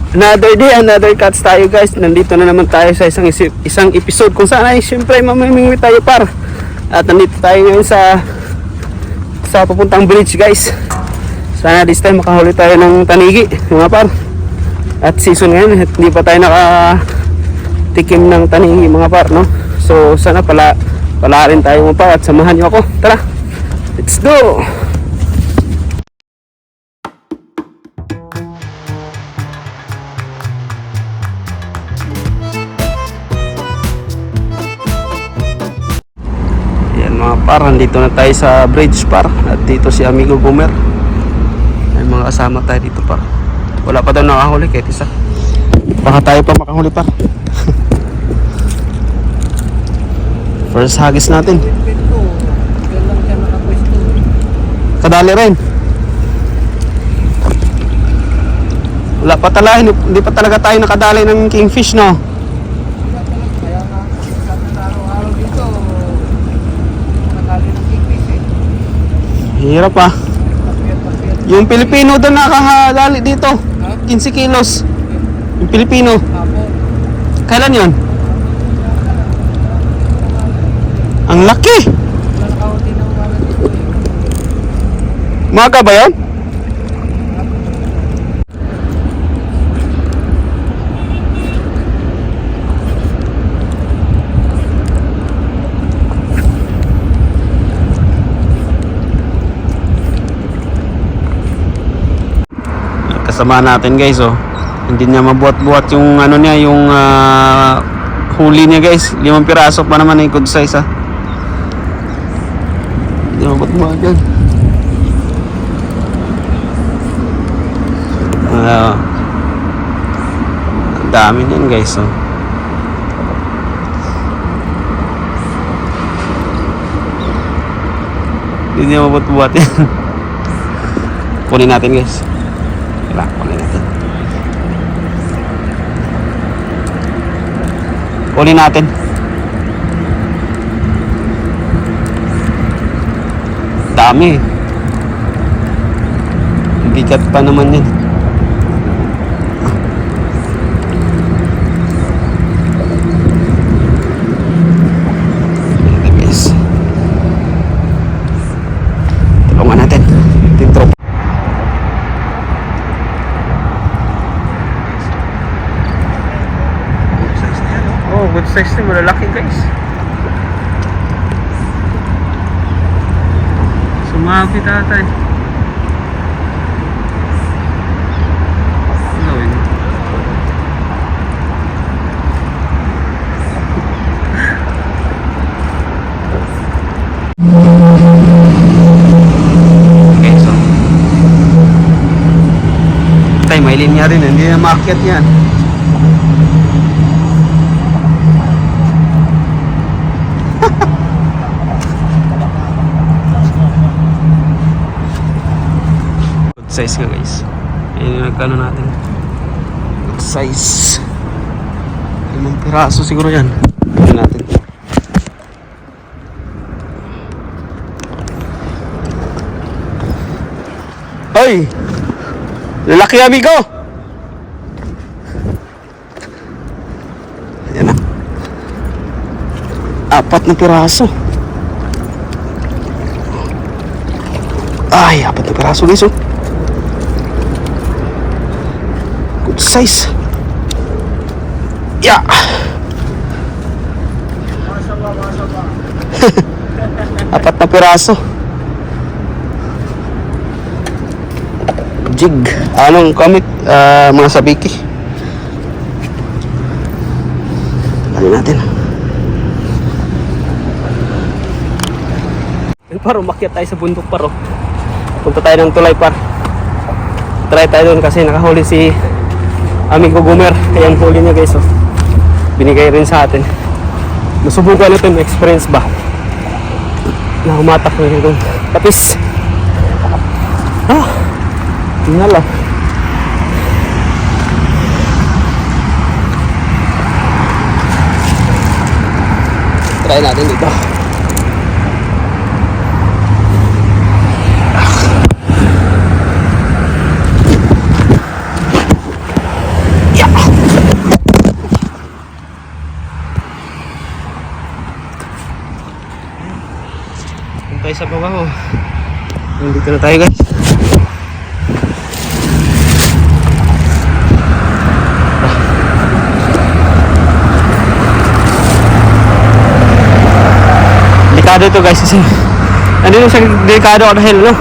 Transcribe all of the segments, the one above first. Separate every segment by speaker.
Speaker 1: Another day, another cuts tayo guys. Nandito na naman tayo sa isang episode kung saan ay syempre mamimingwi tayo par. At nandito tayo ngayon sa papuntang bridge guys. Sana this time makahuli tayo ng tanigi mga par. At season ngayon, hindi pa tayo nakatikim ng tanigi mga par, no? So sana pala rin tayo mga par at samahan niyo ako. Tara, let's go! Par, nandito na tayo sa bridge par. At dito si Amigo Gumer. May mga kasama tayo dito par. Wala pa daw nakahuli kahit isa. Baka tayo pa makahuli par. First hagis natin. Kadali rin. Wala pa talaga. Hindi pa talaga tayo nakadali ng kingfish, no? Hirap pa. Yung Pilipino doon nakahadali dito. 15 kilos. Yung Pilipino. Kailan yon? Ang laki. Maga ba yun? Kasama natin guys, oh. Hindi niya mabuhat-buhat yung ano niya, yung huli niya guys. 5 piraso pa naman, good size ah. Hindi mabuhat-buhat yan. Ang dami niyan guys, oh. Hindi niya mabuhat-buhat yan. Kunin natin guys. Kunin natin. Dami. Bigat pa naman yan. Tulungan natin. Tintro. Good size na, malalaki guys. Sumabi tatay. Gawin. Okay, so tay, may linya rin, hindi na maakyat yan. Size nga guys. Ayun yung nagkano natin. Good size. 5 piraso siguro yan. Ayun natin. Hoy! Lalaki amigo! Ayan na. 4 na piraso. Ay, 4 na piraso guys, oh. Size. Ya. Yeah. 4 na piraso. Jig. Anong comic? Mga sabiki. Ano natin? Paro, makyat tayo sa bundok paro. Punta tayo ng tulay par. Try tayo doon kasi nakahuli si Amigo Gumer. Kaya ang huli niya guys, oh. Binigay rin sa atin. Nasubukan natin, experience ba na humatak na rin doon. Tapis tingnan lang. Try natin dito. tayo sa baba. Nandito na tayo guys. Delikado ito guys kasi nandito siya delikado dahil no,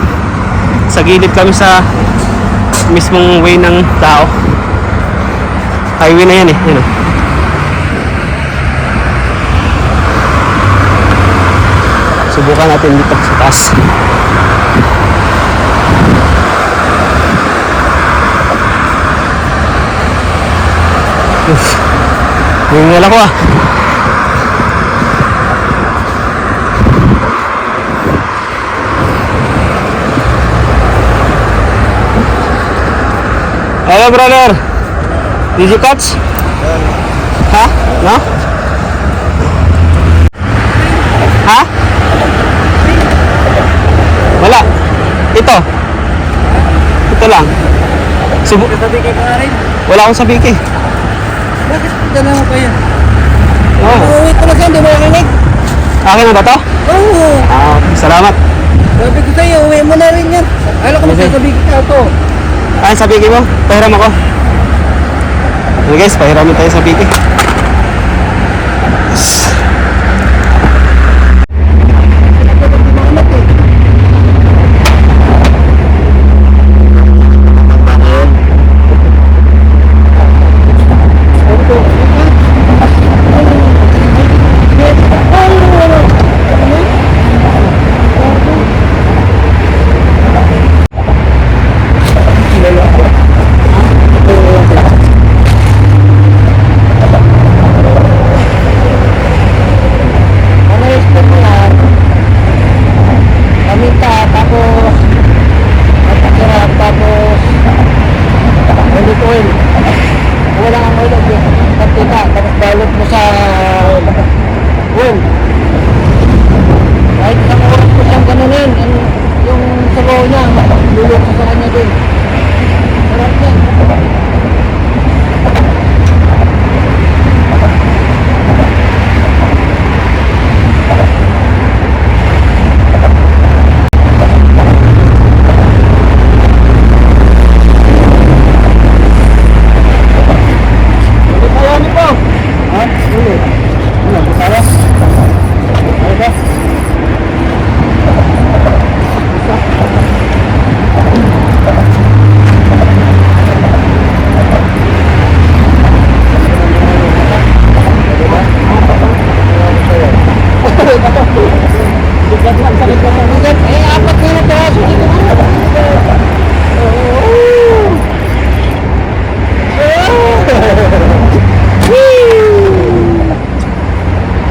Speaker 1: sa gilid kami sa mismong way ng tao. Highway na yan eh. Yan, oh. Subukan natin dito sa taas. Hingal ako ah. Hello brother. Did you catch? Ha? No? Ha? Wala. Ito. Ito lang.
Speaker 2: Sabiki ka rin?
Speaker 1: Wala akong sabiki.
Speaker 2: Bakit dalawa pa yan?
Speaker 1: Oh.
Speaker 2: Uuwi ko na siya, hindi mo nakinig?
Speaker 1: Akin na ba to?
Speaker 2: Oo.
Speaker 1: Okay, salamat.
Speaker 2: Sabi ko sa'yo, uwi mo na rin yan. Alam ko magsasabihin ka ito.
Speaker 1: Ay, sabiki mo. Pahiram ako. Okay guys, pahiramin tayo sa sabiki. Yes.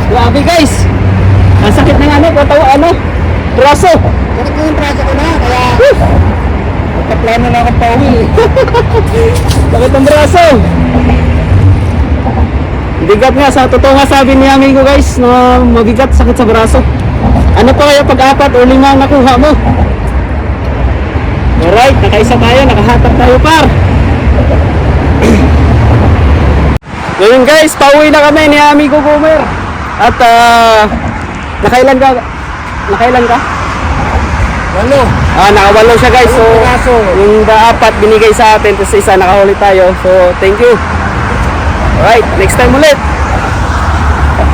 Speaker 1: Grabe guys. Ang sakit ng braso.
Speaker 2: Bakit ko yung braso ko na? Kaya magpaplano na akong pauwi.
Speaker 1: Sakit ng braso. Bigat nga, sa totoo nga sabi ni amigo guys, na mabigat, sakit sa braso. Ano pa kaya pag 4 o 5 ang nakuha mo? Alright, nakaisa tayo, nakahatap tayo par. Ngayon guys, pauwi na kami ni amigo Boomer. At nakailan ka?
Speaker 2: Walo.
Speaker 1: Nakawalo siya guys. So, yung 4 binigay sa atin, tapos isa nakahuli tayo. So, thank you. Alright, next time ulit.